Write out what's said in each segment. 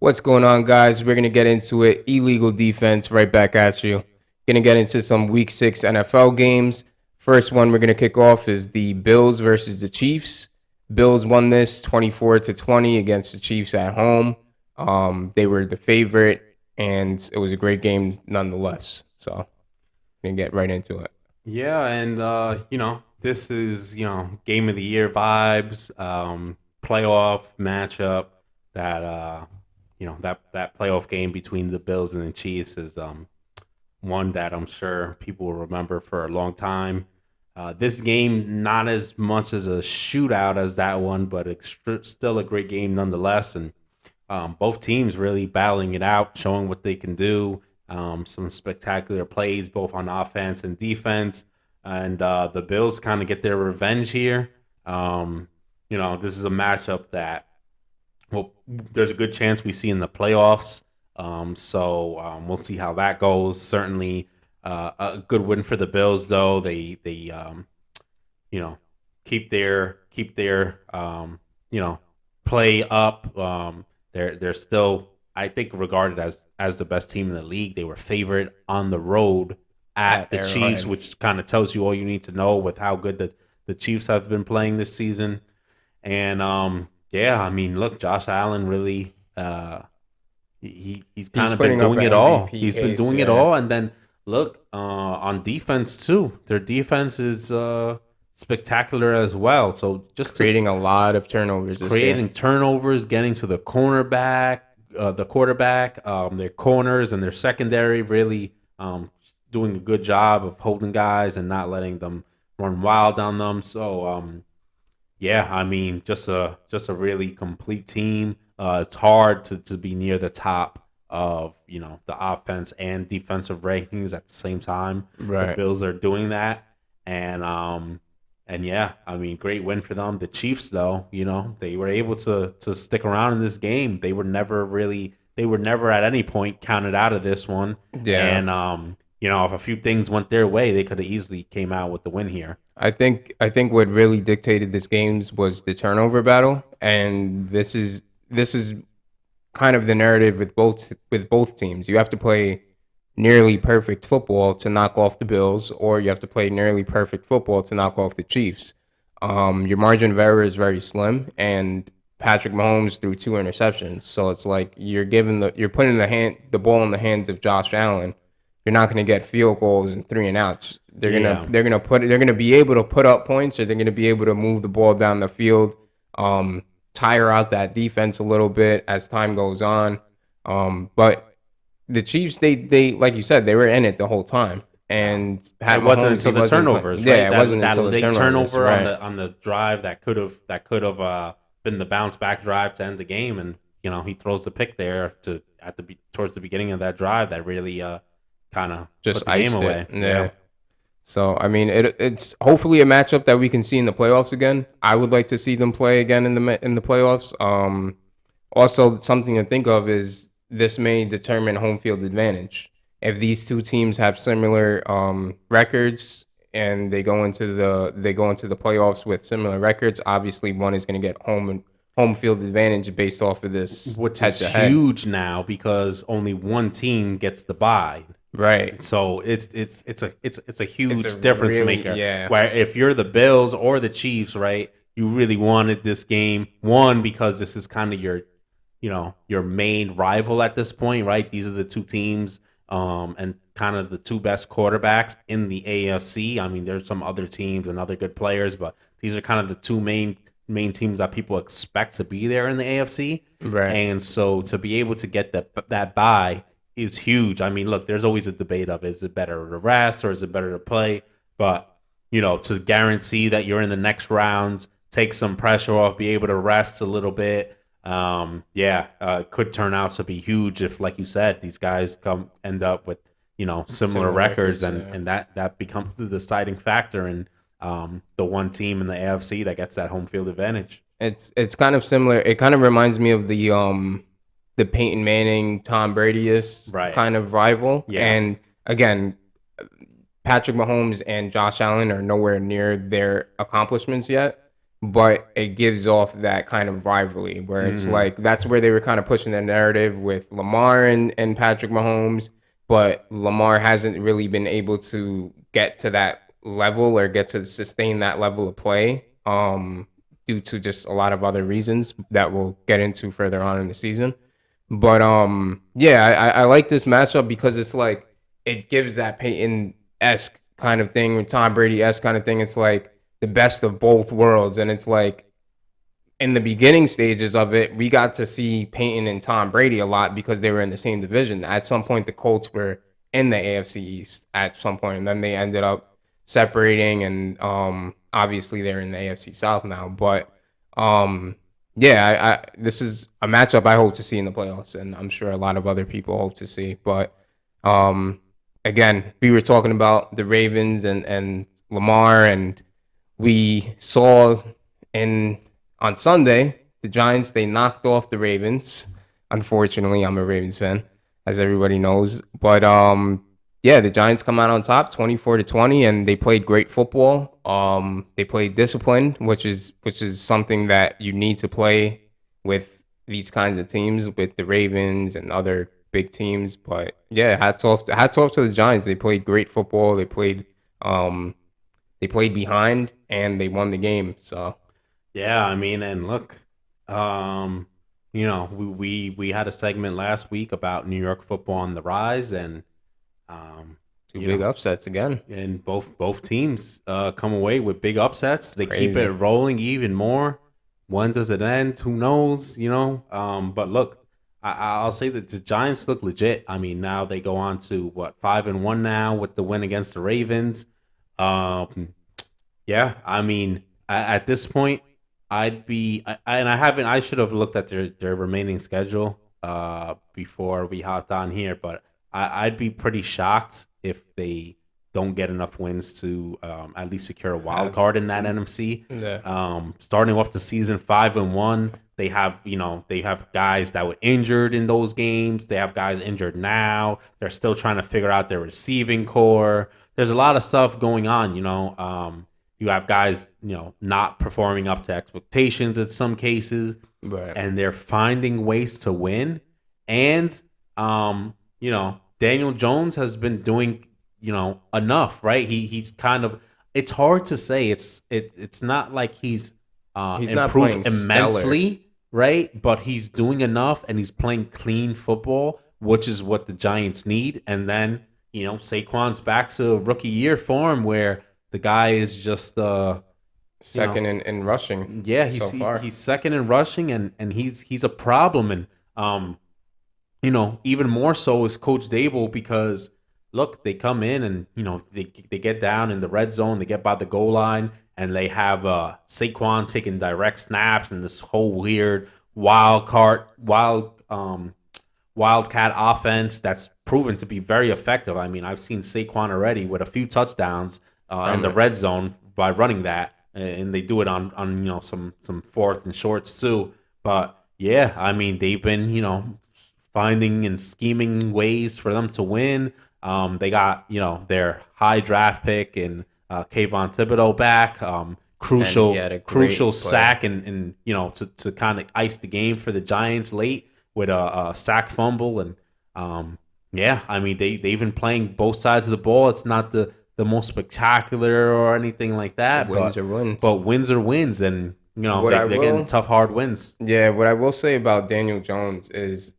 What's going on, guys? We're going to get into it. Illegal defense right back at you. Going to get into some week 6 NFL games. First one we're going to kick off is the Bills versus the Chiefs. Bills won this 24-20 against the Chiefs at home. They were the favorite, and it was a great game nonetheless. So, going to get right into it. Yeah, and this is game of the year vibes, playoff matchup. That playoff game between the Bills and the Chiefs is one that I'm sure people will remember for a long time. This game, not as much as a shootout as that one, but still a great game nonetheless. And both teams really battling it out, showing what they can do. Some spectacular plays, both on offense and defense. And the Bills kind of get their revenge here. This is a matchup that, well, there's a good chance we see in the playoffs. We'll see how that goes. Certainly a good win for the Bills, though. They keep their play up. They're still, I think, regarded as the best team in the league. They were favored on the road at the Chiefs, which kind of tells you all you need to know with how good the Chiefs have been playing this season. And look, Josh Allen really he's kind of been doing it all. He's been doing it all. And then look, on defense too. Their defense is spectacular as well. So just creating a lot of turnovers. Turnovers, getting to the quarterback, their corners and their secondary really doing a good job of holding guys and not letting them run wild on them. So just a really complete team. It's hard to be near the top of the offense and defensive rankings at the same time. Right. The Bills are doing that, and great win for them. The Chiefs, though, they were able to stick around in this game. They were never at any point counted out of this one. Yeah. And if a few things went their way, they could have easily came out with the win here. I think what really dictated this games was the turnover battle, and this is kind of the narrative with both teams. You have to play nearly perfect football to knock off the Bills, or you have to play nearly perfect football to knock off the Chiefs. Your margin of error is very slim, and Patrick Mahomes threw 2 interceptions, so it's like you're putting the ball in the hands of Josh Allen. You're not going to get field goals and 3 and outs. They're gonna be able to put up points, or they're gonna be able to move the ball down the field, tire out that defense a little bit as time goes on. But the Chiefs, they like you said, they were in it the whole time, and it wasn't until the turnovers. Right? Yeah, it wasn't until the turnover right. on the drive that could have been the bounce back drive to end the game, and he throws the pick there towards the beginning of that drive that really kind of just put the game away. Yeah. So it's hopefully a matchup that we can see in the playoffs again. I would like to see them play again in the playoffs. Also, something to think of is this may determine home field advantage. If these two teams have similar records and they go into the playoffs with similar records, obviously one is going to get home field advantage based off of this, which is huge now because only one team gets the bye. Right. So it's a huge difference maker. Yeah. Where if you're the Bills or the Chiefs, right, you really wanted this game. One, because this is kind of your main rival at this point, right? These are the two teams and kind of the two best quarterbacks in the AFC. I mean, there's some other teams and other good players, but these are kind of the two main teams that people expect to be there in the AFC. Right. And so to be able to get that bye is huge. I mean, look, there's always a debate of is it better to rest or is it better to play? But, to guarantee that you're in the next rounds, take some pressure off, be able to rest a little bit. Could turn out to be huge if, like you said, these guys end up with, similar records and that becomes the deciding factor in the one team in the AFC that gets that home field advantage. It's kind of similar. It kind of reminds me of the Peyton Manning, Tom Brady kind of rival. Yeah. And again, Patrick Mahomes and Josh Allen are nowhere near their accomplishments yet. but it gives off that kind of rivalry where it's Hmm. like that's where they were kind of pushing the narrative with Lamar and Patrick Mahomes, but Lamar hasn't really been able to get to that level or get to sustain that level of play due to just a lot of other reasons that we'll get into further on in the season. But yeah, I like this matchup because it's like it gives that Peyton esque kind of thing, Tom Brady esque kind of thing. It's like the best of both worlds, and it's like in the beginning stages of it, we got to see Peyton and Tom Brady a lot because they were in the same division. At some point, the Colts were in the AFC East at some point, and then they ended up separating, and obviously they're in the AFC South now. But um, yeah, this is a matchup I hope to see in the playoffs, and I'm sure a lot of other people hope to see. But um, again, we were talking about the Ravens and Lamar, and we saw in on Sunday the Giants they knocked off the Ravens. Unfortunately, I'm a Ravens fan, as everybody knows. But yeah, the Giants come out on top, 24-20, and they played great football. They played disciplined, which is something that you need to play with these kinds of teams, with the Ravens and other big teams. But yeah, hats off to the Giants. They played great football. Um, they played behind and they won the game. So Yeah, I mean, and look, um, we had a segment last week about New York football on the rise, and um, two you big know, upsets again. and both teams come away with big upsets. They keep it Crazy. rolling even more. When does it end? Who knows? But look, I'll say that the Giants look legit. I mean, now they go on to what 5-1 now with the win against the Ravens. Um, yeah, I mean, at this point, and I haven't. I should have looked at their remaining schedule before we hopped on here, but I'd be pretty shocked if they don't get enough wins to at least secure a wild Have card in that NFC. yeah. Starting off the season 5-1, they have guys that were injured in those games. They have guys injured now. They're still trying to figure out their receiving core. There's a lot of stuff going on. You have guys, not performing up to expectations in some cases, But and they're finding ways to win. And Daniel Jones has been doing, enough, right? He's kind of. It's hard to say. It's not like he's he's not playing improved stellar. immensely, right? But he's doing enough, and he's playing clean football, which is what the Giants need. And then Saquon's back to rookie year form, where the guy is just you know Second in rushing yeah, so far. he's second in rushing, and he's a problem. And um even more so is Coach Dable, because look, they come in and they get down in the red zone, they get by the goal line, and they have Saquon taking direct snaps, and this whole weird wildcat offense that's proven to be very effective. I mean, I've seen Saquon already with a few touchdowns in From the it. red zone by running that, and they do it on some fourth and shorts too. But yeah, I mean, they've been finding and scheming ways for them to win. They got their high draft pick and Kayvon Thibodeau back. And he Crucial had a crucial great play. sack, and to kind of ice the game for the Giants late with a sack fumble. And yeah, I mean, they've been playing both sides of the ball. It's not the most spectacular or anything like that, Wins or wins. but wins are wins, and What I they're getting will tough, hard wins. Yeah, what I will say about Daniel Jones is,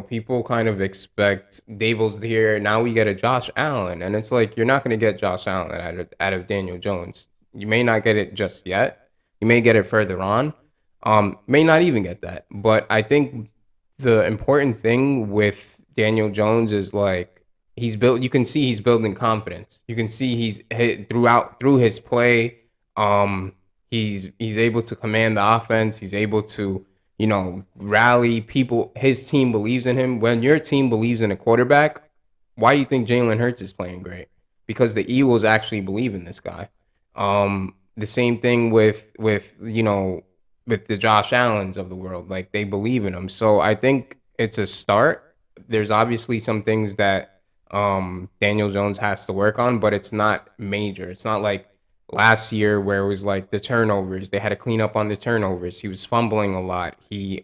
people kind of expect Dable's here. Now we get a Josh Allen, and it's like you're not going to get Josh Allen out of Daniel Jones. You may not get it just yet. You may get it further on. May not even get that. But I think the important thing with Daniel Jones is like he's built. You can see he's building confidence. You can see he's hit through his play. Um, he's able to command the offense. He's able to rally people. His team believes in him. When your team believes in a quarterback, why do you think Jalen Hurts is playing great? Because the Eagles actually believe in this guy. The same thing with the Josh Allens of the world. Like they believe in him. So I think it's a start. There's obviously some things that Daniel Jones has to work on, but it's not major. It's not last year where it was like the turnovers. They had to clean up on the turnovers. He was fumbling a lot. The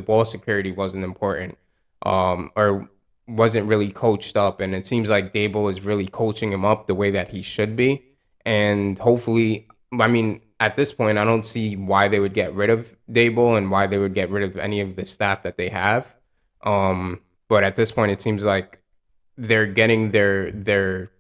ball security wasn't important. Or wasn't really coached up, and it seems like Dable is really coaching him up the way that he should be. And hopefully, I mean, at this point, I don't see why they would get rid of Dable and why they would get rid of any of the staff that they have. But at this point, it seems like they're getting their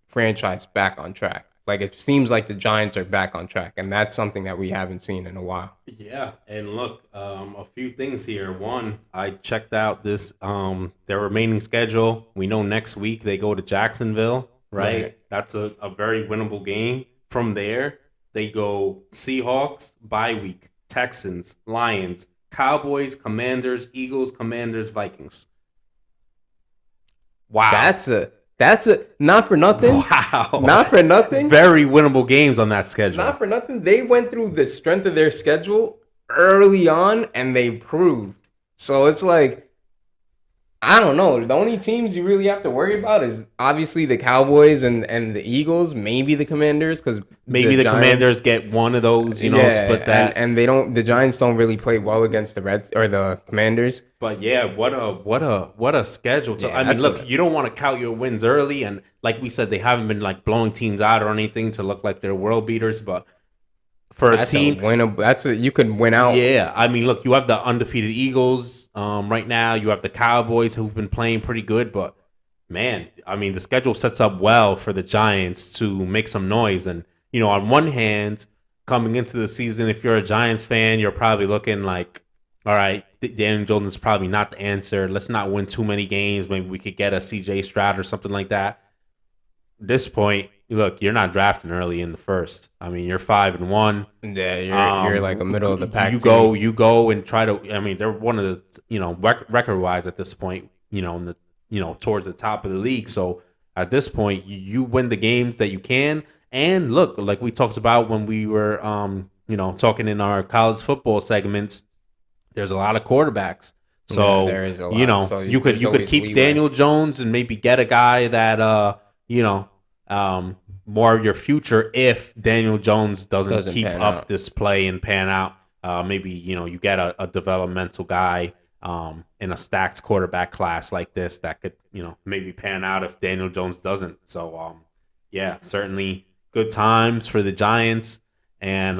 franchise back on track. Like it seems like the Giants are back on track, and that's something that we haven't seen in a while. Yeah, and look, a few things here. One, I checked out this their remaining schedule. We know next week they go to Jacksonville, right? Right. That's a very winnable game. From there, they go Seahawks, bye week, Texans, Lions, Cowboys, Commanders, Eagles, Commanders, Vikings. Wow. That's a not for nothing. Wow. Not for nothing. Very winnable games on that schedule. Not for nothing. They went through the strength of their schedule early on and they proved. So it's like, I don't know. The only teams you really have to worry about is obviously the Cowboys and the Eagles, maybe the Commanders, because Maybe the Commanders get one of those, split that. And they don't. The Giants don't really play well against the Reds or the Commanders. But yeah, what a schedule. Yeah, I mean, look, you don't want to count your wins early, and like we said, they haven't been like blowing teams out or anything to look like they're world beaters. But for a team, you could win out. yeah, I mean, look, you have the undefeated Eagles right now. You have the Cowboys who've been playing pretty good, but man, I mean, the schedule sets up well for the Giants to make some noise. And on one hand, coming into the season, if you're a Giants fan, you're probably looking like, all right, Daniel Jones is probably not the answer. Let's not win too many games. Maybe we could get a CJ Stroud or something like that. At this point, look, you're not drafting early in the first. I mean, you're 5-1. Yeah, you're like a middle of the pack. You go and try to. I mean, they're one of the record wise at this point. Towards the top of the league. So at this point, you win the games that you can. And look, like we talked about when we were, talking in our college football segments, there's a lot of quarterbacks. So, there is a lot. So you could keep leeway. Daniel Jones and maybe get a guy that, more of your future if Daniel Jones doesn't keep up out. this play and pan out. Maybe, you get a developmental guy in a stacked quarterback class like this that could, maybe pan out if Daniel Jones doesn't. So, yeah, certainly good times for the Giants and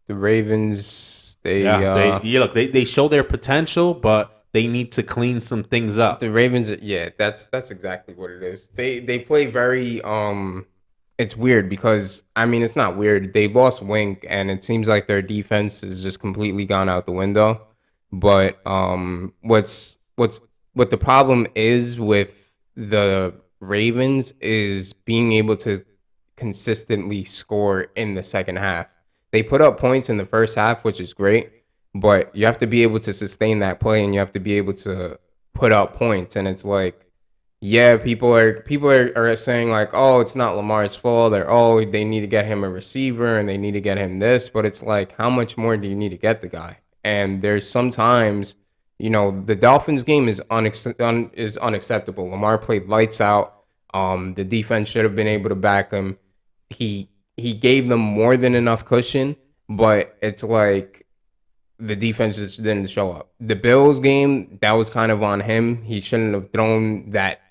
The Ravens. They show their potential, but they need to clean some things up. The Ravens, yeah, that's exactly what it is. They play very it's weird because I mean it's not weird. They lost Wink and it seems like their defense has just completely gone out the window. But what the problem is with the Ravens is being able to consistently score in the second half. They put up points in the first half, which is great, but you have to be able to sustain that play and you have to be able to put up points. And it's like, yeah, people are saying like, oh, it's not Lamar's fault, or oh, they need to get him a receiver and they need to get him this, but it's like, how much more do you need to get the guy? And there's sometimes, the Dolphins game is unacceptable. Lamar played lights out. The defense should have been able to back him. He gave them more than enough cushion, but it's like the defense just didn't show up. The Bills game, that was kind of on him. He shouldn't have thrown that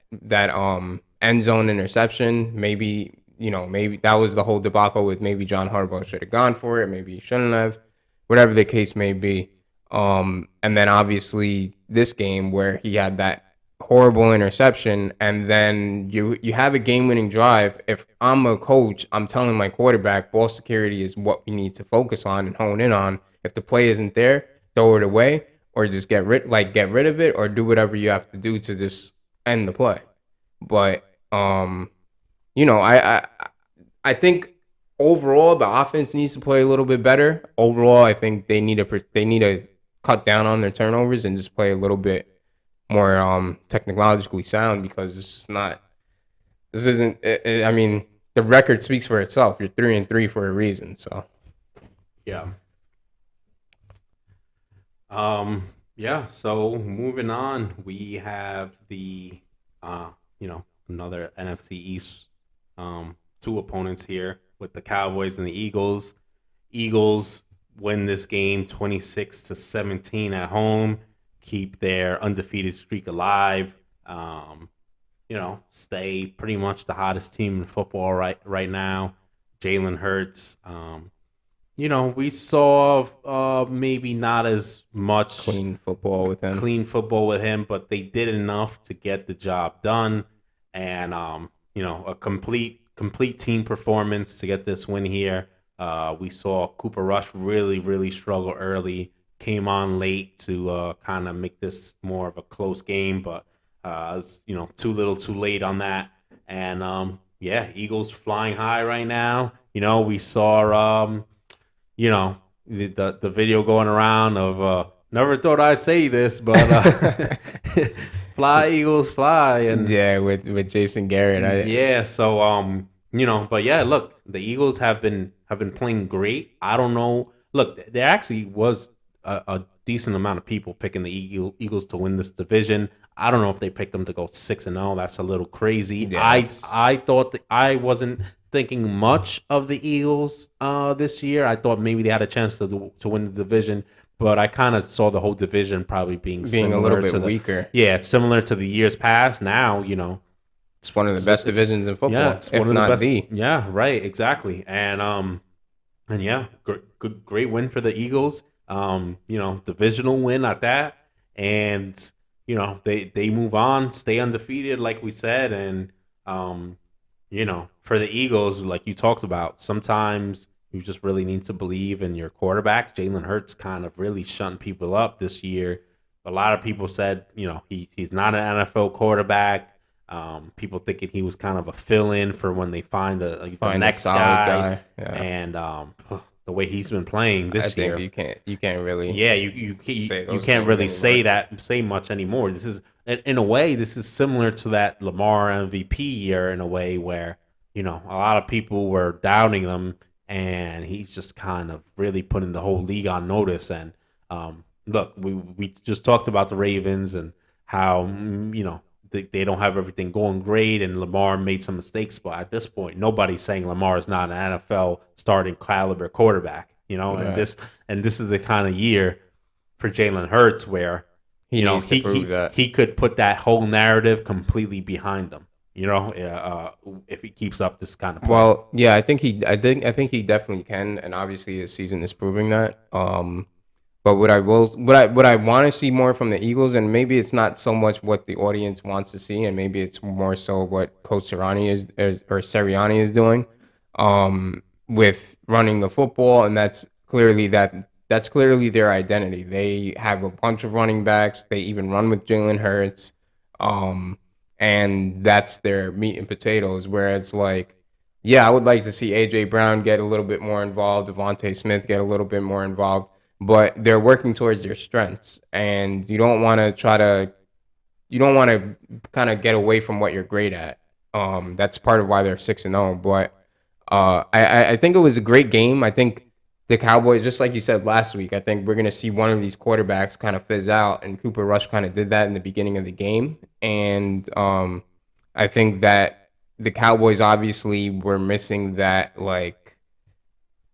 end zone interception. Maybe that was the whole debacle with maybe John Harbaugh should have gone for it. Maybe he shouldn't have. Whatever the case may be. And then obviously this game where he had that horrible interception, and then you have a game-winning drive. If I'm a coach, I'm telling my quarterback ball security is what we need to focus on and hone in on. If the play isn't there, throw it away or just get rid of it or do whatever you have to do to just end the play. But I think overall the offense needs to play a little bit better. Overall, I think they need to cut down on their turnovers and just play a little bit more technologically sound, because it's just not. This isn't. I mean, the record speaks for itself. You're 3-3 for a reason. So, yeah. Yeah. So moving on, we have the another NFC East two opponents here with the Cowboys and the Eagles. Eagles win this game 26-17 at home, keep their undefeated streak alive. Stay pretty much the hottest team in football right now. Jalen Hurts. We saw maybe not as much clean football with him, but they did enough to get the job done, and a complete team performance to get this win here. We saw Cooper Rush really struggle early, came on late to kind of make this more of a close game, but was too little, too late on that. And Eagles flying high right now. We saw the video going around of never thought I'd say this, but fly Eagles fly, and with Jason Garrett. But yeah, look, the Eagles have been playing great. I don't know. Look, there actually was a decent amount of people picking the Eagles to win this division. I don't know if they picked them to go 6-0. That's a little crazy. Yeah, I thought I wasn't thinking much of the Eagles this year. I thought maybe they had a chance to win the division, but I kind of saw the whole division probably being a little bit weaker. Yeah, it's similar to the years past. Now, it's one of the best divisions in football. Yeah, it's one of the best. Yeah, right, exactly. And great win for the Eagles. Divisional win at that, and they move on, stay undefeated, like we said, and for the Eagles, like you talked about, sometimes you just really need to believe in your quarterback. Jalen Hurts kind of really shutting people up this year. A lot of people said, he's not an NFL quarterback. People thinking he was kind of a fill-in for when they find the next guy. Yeah. And the way he's been playing this year, you can't really. Yeah, you can't really say much anymore. This is in a way, this is similar to that Lamar MVP year in a way where a lot of people were doubting him, and he's just kind of really putting the whole league on notice. And look, we just talked about the Ravens and how they don't have everything going great, and Lamar made some mistakes. But at this point, nobody's saying Lamar is not an NFL starting caliber quarterback. Right. And this is the kind of year for Jalen Hurts where he could put that whole narrative completely behind him. If he keeps up this kind of play. Well, yeah, I think he definitely can, and obviously his season is proving that. But what I want to see more from the Eagles, and maybe it's not so much what the audience wants to see, and maybe it's more so what Coach Sirianni is doing, with running the football, and that's clearly their identity. They have a bunch of running backs. They even run with Jalen Hurts, and that's their meat and potatoes. Whereas, I would like to see AJ Brown get a little bit more involved, Devontae Smith get a little bit more involved. But they're working towards their strengths, and you don't want to kind of get away from what you're great at. That's part of why they're 6-0. But I think it was a great game. I think the Cowboys, just like you said last week, I think we're gonna see one of these quarterbacks kind of fizz out, and Cooper Rush kind of did that in the beginning of the game. And I think that the Cowboys obviously were missing that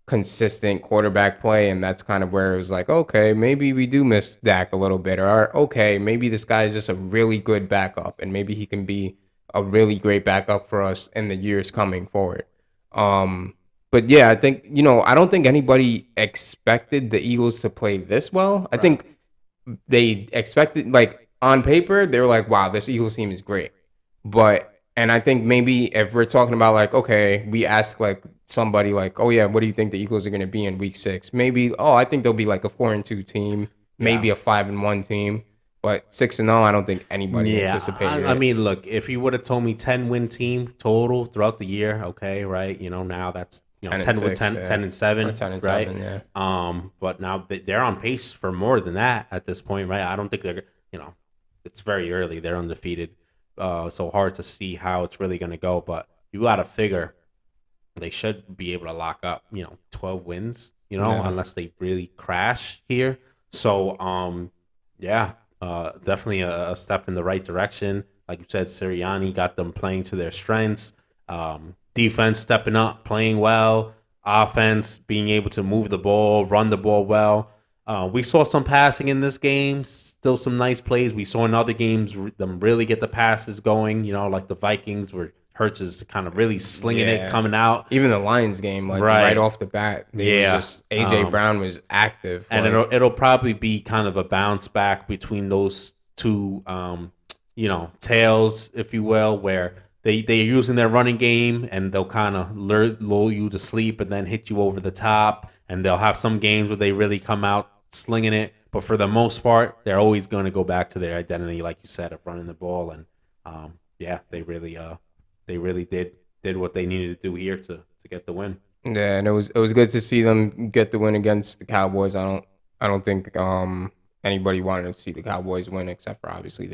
consistent quarterback play, and that's kind of where it was okay, maybe we do miss Dak a little bit, or okay, maybe this guy is just a really good backup, and maybe he can be a really great backup for us in the years coming forward. But yeah, I think I don't think anybody expected the Eagles to play this well. I think they expected, on paper, they were wow, this Eagles team is great, and I think maybe if we're talking about okay, we ask somebody oh yeah, what do you think the Eagles are going to be in week 6? Maybe, I think they'll be a 4-2 team, maybe a 5-1 team, but 6-0, I don't think anybody anticipated. I mean, look, if you would have told me 10-win team total throughout the year, okay, right? Now that's 10 and 7, 10 and right? 7, yeah. But now they're on pace for more than that at this point, right? I don't think they're, it's very early. They're undefeated. So hard to see how it's really going to go, but you got to figure they should be able to lock up, 12 wins, unless they really crash here. So, definitely a step in the right direction. Like you said, Sirianni got them playing to their strengths. defense stepping up, playing well, offense being able to move the ball, run the ball well. We saw some passing in this game, still some nice plays. We saw in other games them really get the passes going, like the Vikings where Hurts is kind of really slinging it Yeah. coming out. Even the Lions game, like Right. right off the bat, Yeah. AJ Brown was active, And like, it'll probably be kind of a bounce back between those two tails, if you will, where they're using their running game and they'll kind of lull you to sleep and then hit you over the top, and they'll have some games where they really come out slinging it, but for the most part they're always going to go back to their identity, like you said, of running the ball. And they really did what they needed to do here to get the win. yeah, and it was good to see them get the win against the Cowboys. I don't think anybody wanted to see the Cowboys win except for obviously